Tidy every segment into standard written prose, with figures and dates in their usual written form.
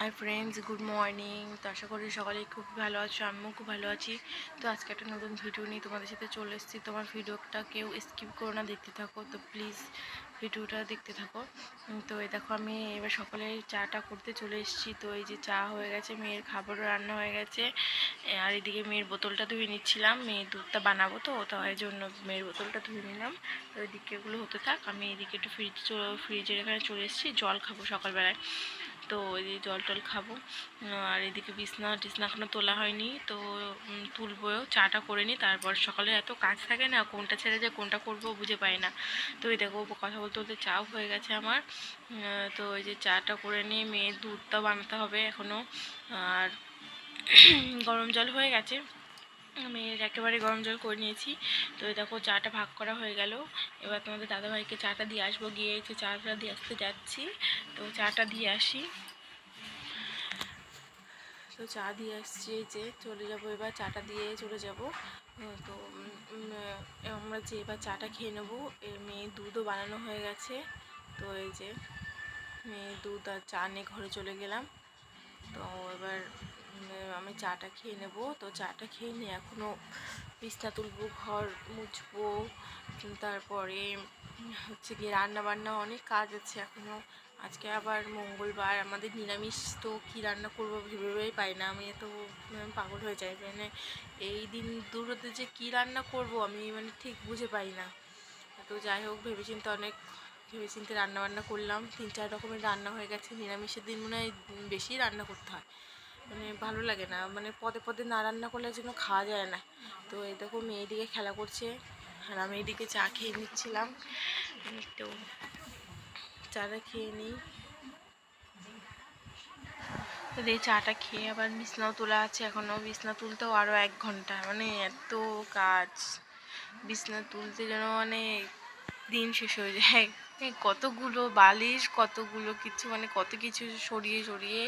Hi friends, good morning. তো আশা করি সকালে খুব ভালো আছো, আমিও খুব ভালো আছি। তো আজকে একটা নতুন ভিডিও নিয়ে তোমাদের সাথে চলে এসেছি। তোমার ভিডিওটা কেউ স্কিপ করো না, দেখতে থাকো। তো প্লিজ ভিডিওটা দেখতে থাকো। তো এই দেখো, আমি এবার সকালে চাটা করতে চলে এসেছি। তো এই যে চা হয়ে গেছে, মেয়ের খাবারও রান্না হয়ে গেছে। আর এদিকে মেয়ের বোতলটা ধুয়ে নিচ্ছিলাম, মেয়ের দুধটা বানাবো তো তাই জন্য মেয়ের বোতলটা ধুয়ে নিলাম। তো এদিকে এগুলো হতে থাক, আমি এদিকে একটু ফ্রিজের এখানে চলে এসেছি, জল খাবো সকালবেলায়। তো ওই যে জল টল খাবো। আর এদিকে বিছনা টিছনা এখনও তোলা হয়নি, তো তুলবো। চাটা করে নিই, তারপর সকালে এত কাজ থাকে না, কোনটা ছেড়ে যে কোনটা করবো বুঝে পাই না। তো এই দেখো, কথা বলতে বলতে চাও হয়ে গেছে আমার। তো ওই যে চাটা করে নিয়ে মেয়ের দুধটা বানাতে হবে এখনও। আর গরম জল হয়ে গেছে, মেয়ের একেবারে গরম জল করে নিয়েছি। তো দেখো, চাটা ভাগ করা হয়ে গেল। এবার তোমাদের দাদাভাইকে চাটা দিয়ে আসবো, গিয়ে যে চাটা দিয়ে আসতে যাচ্ছি। তো চাটা দিয়ে আসি। তো চা দিয়ে আসছি, যে চলে যাব, এবার চাটা দিয়ে চলে যাব। তো আমরা যে এবার চাটা খেয়ে নেবো। মেয়ের দুধও বানানো হয়ে গেছে। তো এই যে মেয়ের দুধ আর চা নিয়ে ঘরে চলে গেলাম। তো এবার আমি চাটা খেয়ে নেব। তো চাটা খেয়ে নিয়ে এখনও বিছনা তুলবো, ঘর মুছবো, তারপরে হচ্ছে গিয়ে রান্না বান্না অনেক কাজ আছে এখনও। আজকে আবার মঙ্গলবার, আমাদের নিরামিষ। তো কী রান্না করবো ভেবেই পাই না, আমি এত পাগল হয়ে যাই। মানে এই দিন দুটোতে যে কী রান্না করব আমি ঠিক বুঝে পাই না। তো যাই হোক, ভেবেচিন্তে রান্নাবান্না করলাম। 3-4 রকমের রান্না হয়ে গেছে। নিরামিষের দিন মনে হয় বেশি রান্না করতে হয়, ভালো লাগে না, পদে পদে না রান্না করলে যেন খাওয়া যায় না। তো এই দেখো, মেয়ে দিকে খেলা করছে আর আমি এদিকে চা খেয়ে নিচ্ছিলাম। তো চাটা খেয়ে নিই। তো এই চাটা খেয়ে আবার বিছনাও তোলা আছে, এখনও বিছনা তুলতেও আরও 1 ঘন্টা। এত কাজ, বিছনা তুলতে যেন দিন শেষ হয়ে যায়। কতগুলো বালিশ, কতগুলো কিছু, কত কিছু সরিয়ে সরিয়ে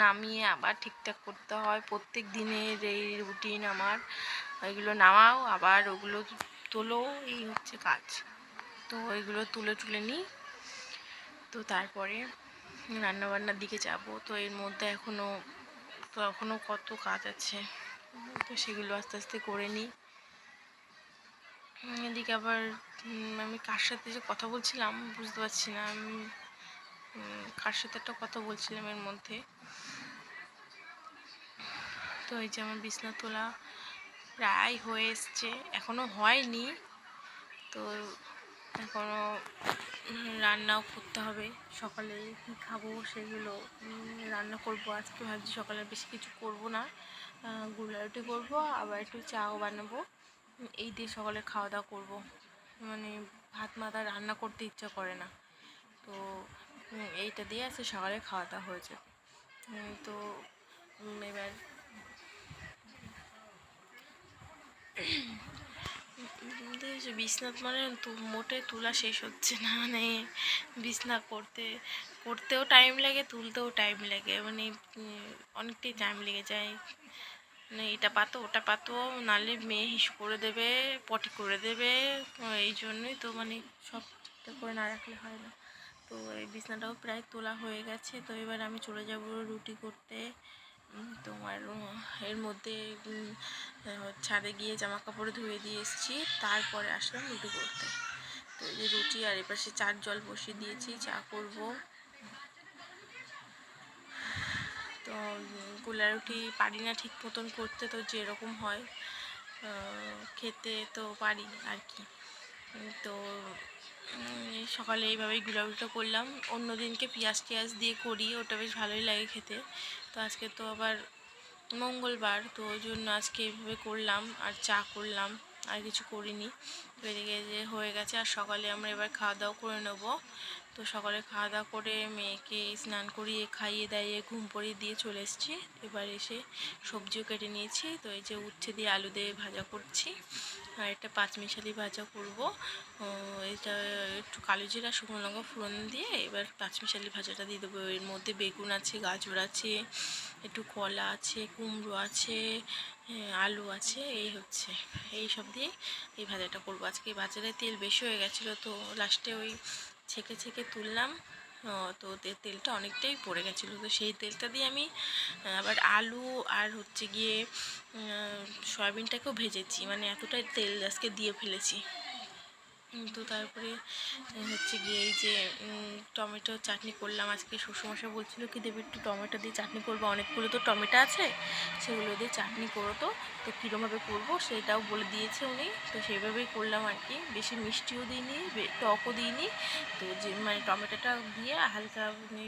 নামিয়ে আবার ঠিকঠাক করতে হয়। প্রত্যেক দিনের এই রুটিন আমার। এগুলো নামাও, আবার ওগুলো তোলো, এই হচ্ছে কাজ। তো এগুলো তুলে তুলে নিই। তো তারপরে রান্নাবান্নার দিকে যাব। তো এর মধ্যে এখনও কত কাজ আছে, তো সেগুলো আস্তে আস্তে করে নিই। এদিকে আবার আমি কার সাথে যে কথা বলছিলাম বুঝতে পারছি না। আমি কার সাথে একটা কথা বলছিলাম এর মধ্যে। তো এই যে আমার বিছনা তোলা প্রায় হয়ে এসছে, এখনও হয়নি। তো এখনও রান্নাও করতে হবে। সকালে কী খাবো সেগুলো রান্না করব। আজকে ভাবছি সকালে বেশি কিছু করব না, গুঁড়া রুটি করবো, আবার একটু চাও বানাবো। এই দিয়ে সকালে খাওয়া দাওয়া করবো। ভাত মাথা রান্না করতে ইচ্ছা করে না। তো এইটা দিয়ে আছে সকালে খাওয়া দাওয়া হয়ে যাবে। তো এবার বিছনা মোটে তোলা শেষ হচ্ছে না। বিছনা করতেও টাইম লাগে, তুলতেও টাইম লাগে। অনেকটাই টাইম লেগে যায়। এটা পাতো ওটা পাতো, নাহলে মেয়ে হিসু করে দেবে, পটি করে দেবে। এই জন্যই তো সব ঠিকঠাক করে না রাখলে হয় না। তো এই বিছনাটাও প্রায় তোলা হয়ে গেছে। তো এবার আমি চলে যাব রুটি করতে। তোমার এর মধ্যে ছাদে গিয়ে জামা কাপড় ধুয়ে দিয়ে এসেছি, তারপরে আসলাম রুটি করতে। তো এই যে রুটি, আর এপাশে চার জল বসিয়ে দিয়েছি, চা করব। তো গোলা রুটি পারি না ঠিক মতন করতে, তো যেরকম হয় খেতে তো পারি আর কি। তো সকালে এইভাবেই গোলা রুটিটা করলাম। অন্য দিনকে পেঁয়াজ টিয়াজ দিয়ে করি, ওটা বেশ ভালোই লাগে খেতে। তো আজকে তো আবার মঙ্গলবার, তো ওই জন্য আজকে এইভাবে করলাম আর চা করলাম, আর কিছু করিনি। তো এদিকে যে হয়ে গেছে, আর সকালে আমরা এবার খাওয়া দাওয়া করে নেব। তো সকালে খাওয়া দাওয়া করে মেয়েকে স্নান করিয়ে খাইয়ে দাইয়ে ঘুম পড়িয়ে দিয়ে চলে এসেছি। এবার এসে সবজিও কেটে নিয়েছি। তো এই যে উচ্ছে দিয়ে আলু দিয়ে ভাজা করছি, আর একটা পাঁচমিশালি ভাজা করব। এটা একটু কালো জিরা শুকনো লঙ্কা ফোড়ন দিয়ে এবার পাঁচমিশালি ভাজাটা দিয়ে দেবো। এর মধ্যে বেগুন আছে, গাজর আছে, একটু কলা আছে, কুমড়ো আছে, আলু আছে, এই সব দিয়ে এই ভাজাটা করবো আজকে। এই ভাজাটায় তেল বেশি হয়ে গেছিলো, তো লাস্টে ওই ছেঁকে ছেঁকে তুললাম। তো তেলটা অনেকটাই পড়ে গেছিলো, তো সেই তেলটা দিয়ে আমি আবার আলু আর হচ্ছে গিয়ে সয়াবিনটাকেও ভেজেছি, মানে এতটাই তেল আজকে দিয়ে ফেলেছি। তো তারপরে হচ্ছে গিয়ে এই যে টমেটো চাটনি করলাম আজকে। শ্বশুরমশাই বলছিল কি দেবে একটু টমেটো দিয়ে চাটনি করবো, অনেকগুলো তো টমেটো আছে, সেগুলো দিয়ে চাটনি করো। তো কীরকমভাবে করবো সেটাও বলে দিয়েছে উনি, তো সেইভাবেই করলাম আর কি। বেশি মিষ্টিও দিইনি, টকও দিইনি। তো যে মানে টমেটোটা দিয়ে হালকা মানে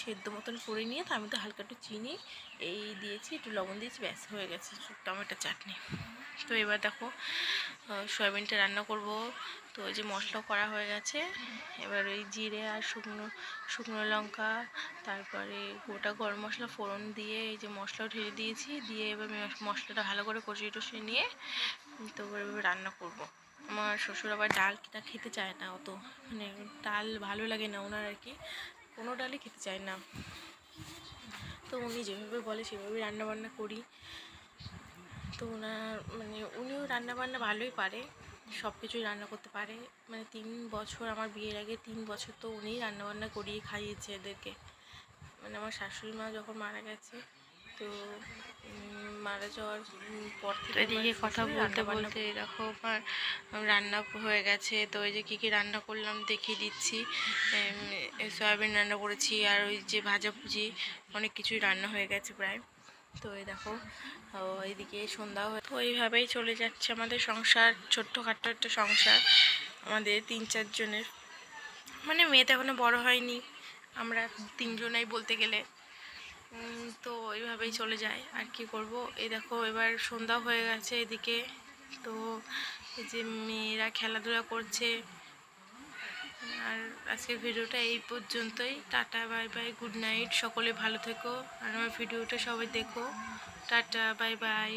সেদ্ধ মতন করে নিয়ে তার মধ্যে হালকা একটু চিনি এই দিয়েছি, একটু লবণ দিয়েছি, ব্যাস হয়ে গেছে টমেটো চাটনি। তো এবার দেখো সয়াবিনটা রান্না করব। তো ওই যে মশলা করা হয়ে গেছে, এবার ওই জিরে আর শুকনো লঙ্কা, তারপরে গোটা গরম মশলা ফোড়ন দিয়ে এই যে মশলাও ঢেলে দিয়েছি, দিয়ে এবার মশলাটা ভালো করে কষিয়ে টষিয়ে নিয়ে তো এবার রান্না করব। আমার শ্বশুর আবার ডালটা খেতে চায় না অত, মানে ডাল ভালো লাগে না ওনার আর কি, কোনো ডালই খেতে চায় না। তো উনি যেভাবে বলে সেভাবেই রান্নাবান্না করি। তো ওনার মানে উনিও রান্নাবান্না ভালোই পারে, সব কিছুই রান্না করতে পারে। মানে 3 বছর, আমার বিয়ের আগে 3 বছর তো উনিই রান্নাবান্না করিয়ে খাইয়েছে এদেরকে। মানে আমার শাশুড়ি মা যখন মারা গেছে, তো মারা যাওয়ার পর থেকে এদিকে কথা বলতে বলতে দেখো আমার রান্না হয়ে গেছে। তো ওই যে কী কী রান্না করলাম দেখিয়ে দিচ্ছি। সয়াবিন রান্না করেছি, আর ওই যে ভাজাভুজি অনেক কিছুই রান্না হয়ে গেছে প্রায়। তো এই দেখো এইদিকে সন্ধ্যা হয়ে, তো এইভাবেই চলে যাচ্ছে আমাদের সংসার, ছোট্টখাট্টো একটা সংসার আমাদের 3-4 জনের। মানে মেয়ে তো এখনো বড় হয়নি, আমরা 3 জনাই বলতে গেলে। তো এইভাবেই চলে যায় আর কি করব। এই দেখো এবার সন্ধ্যা হয়ে গেছে এদিকে। তো এই যে মেয়েরা খেলাধুলা করছে। আর আজকের ভিডিওটা এই পর্যন্তই। Tata, bye bye, good night, সকলে ভালো থেকো। আর আমার ভিডিওটা সবাই দেখো। Tata, bye bye.